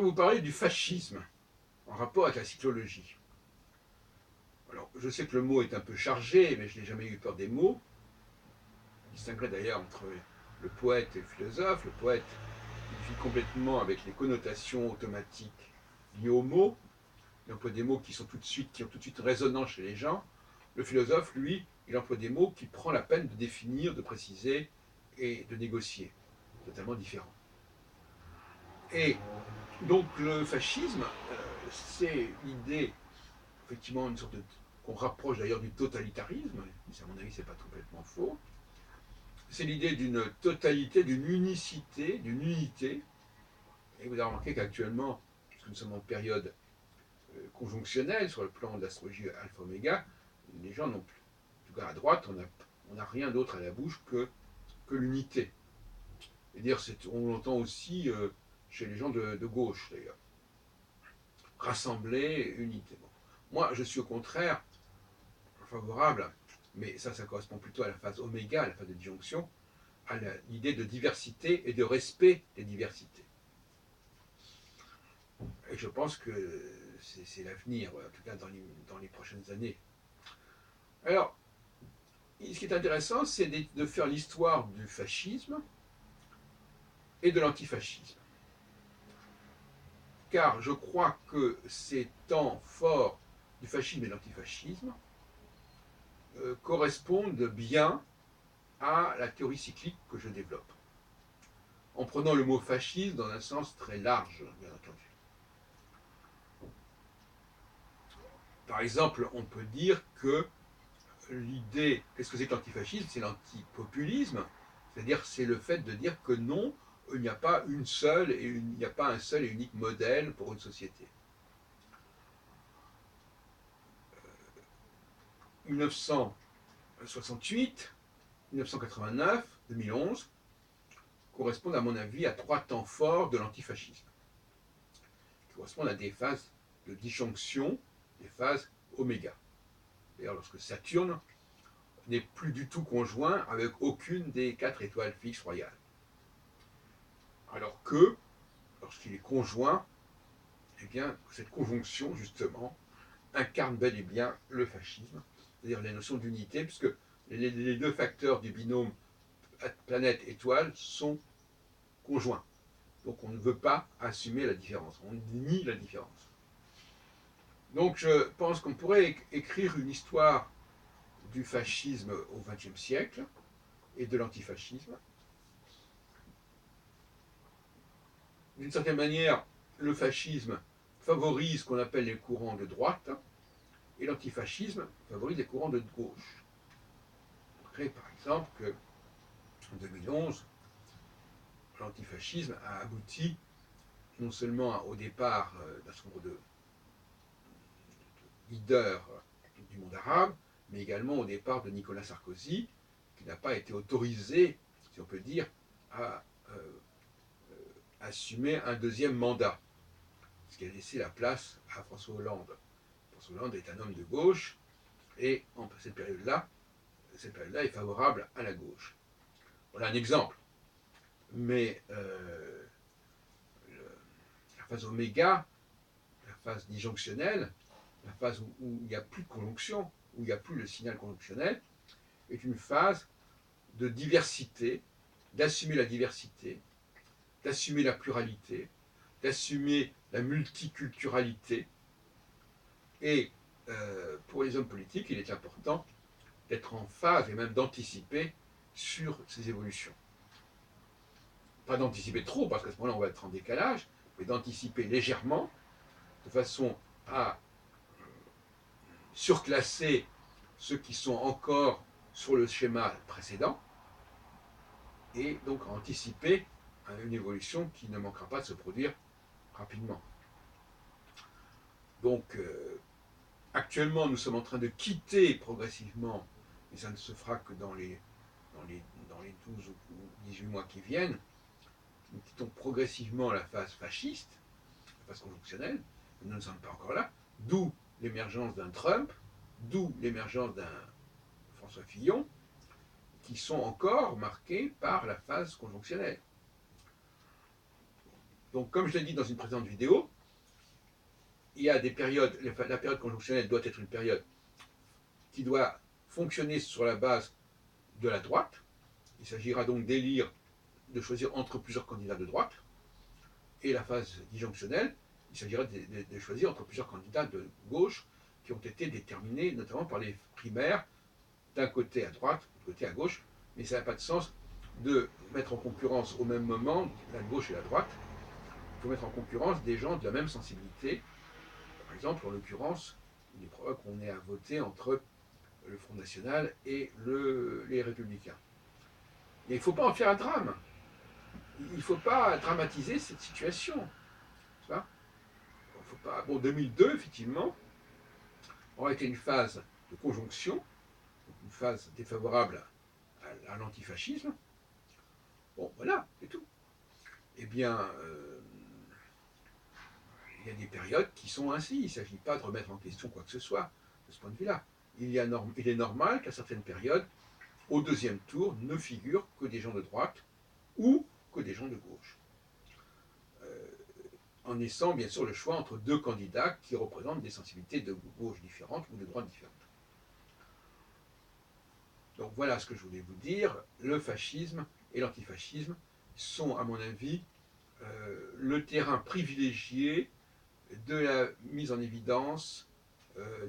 vous parler du fascisme en rapport avec la cyclologie. Alors, je sais que le mot est un peu chargé, mais je n'ai jamais eu peur des mots. Je distinguerai d'ailleurs entre le poète et le philosophe. Le poète vit complètement avec les connotations automatiques liées aux mots. Il emploie des mots qui ont tout de suite résonance chez les gens. Le philosophe, lui, il emploie des mots qui prend la peine de définir, de préciser et de négocier. Totalement différent. Et donc le fascisme, c'est l'idée, effectivement, une sorte de qu'on rapproche d'ailleurs du totalitarisme, mais à mon avis, c'est pas complètement faux. C'est l'idée d'une totalité, d'une unicité, d'une unité. Et vous avez remarqué qu'actuellement, puisque nous sommes en période conjonctionnelle sur le plan de l'astrologie alpha-oméga, les gens n'ont plus, en tout cas à droite, on n'a rien d'autre à la bouche que l'unité. Et dire, on l'entend aussi chez les gens de gauche d'ailleurs. Rassembler, unité. Bon. Moi, je suis au contraire favorable, mais ça correspond plutôt à la phase oméga, à la phase de disjonction, à l'idée de diversité et de respect des diversités. Et je pense que c'est l'avenir, en tout cas dans les prochaines années. Alors, ce qui est intéressant, c'est de faire l'histoire du fascisme et de l'antifascisme. Car je crois que ces temps forts du fascisme et de l'antifascisme correspondent bien à la théorie cyclique que je développe, en prenant le mot fascisme dans un sens très large, bien entendu. Par exemple, on peut dire que l'idée, qu'est-ce que c'est que l'antifascisme? C'est l'antipopulisme, c'est-à-dire c'est le fait de dire que non, il n'y a pas il n'y a pas un seul et unique modèle pour une société. 1968, 1989, 2011 correspondent à mon avis à 3 temps forts de l'antifascisme, qui correspondent à des phases de disjonction, des phases oméga. D'ailleurs, lorsque Saturne n'est plus du tout conjoint avec aucune des 4 étoiles fixes royales. Alors que, lorsqu'il est conjoint, eh bien, cette conjonction, justement, incarne bel et bien le fascisme, c'est-à-dire les notions d'unité, puisque les deux facteurs du binôme planète-étoile sont conjoints. Donc on ne veut pas assumer la différence, on nie la différence. Donc je pense qu'on pourrait écrire une histoire du fascisme au XXe siècle et de l'antifascisme. D'une certaine manière, le fascisme favorise ce qu'on appelle les courants de droite et l'antifascisme favorise les courants de gauche. On crée par exemple que en 2011, l'antifascisme a abouti non seulement au départ d'un certain nombre de leaders du monde arabe, mais également au départ de Nicolas Sarkozy, qui n'a pas été autorisé, si on peut dire, à assumer un deuxième mandat, ce qui a laissé la place à François Hollande. François Hollande est un homme de gauche, et en cette période-là est favorable à la gauche. Voilà un exemple. Mais la phase oméga, la phase disjonctionnelle, la phase où il n'y a plus de conjonction, où il n'y a plus le signal conjonctionnel, est une phase de diversité, d'assumer la diversité, d'assumer la pluralité, d'assumer la multiculturalité. Et pour les hommes politiques, il est important d'être en phase et même d'anticiper sur ces évolutions. Pas d'anticiper trop, parce qu'à ce moment-là, on va être en décalage, mais d'anticiper légèrement, de façon à surclasser ceux qui sont encore sur le schéma précédent, et donc à anticiper une évolution qui ne manquera pas de se produire rapidement. Donc, actuellement, nous sommes en train de quitter progressivement, et ça ne se fera que dans les 12 ou 18 mois qui viennent, nous quittons progressivement la phase fasciste, la phase conjonctionnelle, mais nous ne sommes pas encore là, d'où l'émergence d'un Trump, d'où l'émergence d'un François Fillon, qui sont encore marqués par la phase conjonctionnelle. Donc, comme je l'ai dit dans une précédente vidéo, il y a des périodes, la période conjonctionnelle doit être une période qui doit fonctionner sur la base de la droite. Il s'agira donc d'élire, de choisir entre plusieurs candidats de droite. Et la phase disjonctionnelle, il s'agira de choisir entre plusieurs candidats de gauche qui ont été déterminés notamment par les primaires d'un côté à droite, de côté à gauche. Mais ça n'a pas de sens de mettre en concurrence au même moment la gauche et la droite. Il faut mettre en concurrence des gens de la même sensibilité. Par exemple, en l'occurrence, il est probable qu'on ait à voter entre le Front National et les Républicains. Et il ne faut pas en faire un drame. Il ne faut pas dramatiser cette situation. Ça, faut pas... Bon, 2002, effectivement, aurait été une phase de conjonction, une phase défavorable à l'antifascisme. Bon, voilà, c'est tout. Eh bien, il y a des périodes qui sont ainsi. Il ne s'agit pas de remettre en question quoi que ce soit de ce point de vue-là. Il est normal qu'à certaines périodes, au deuxième tour, ne figurent que des gens de droite ou que des gens de gauche. En laissant bien sûr le choix entre deux candidats qui représentent des sensibilités de gauche différentes ou de droite différentes. Donc voilà ce que je voulais vous dire. Le fascisme et l'antifascisme sont, à mon avis, le terrain privilégié de la mise en évidence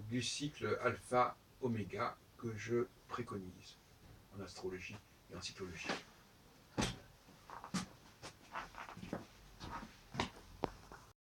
du cycle alpha-oméga que je préconise en astrologie et en cyclologie.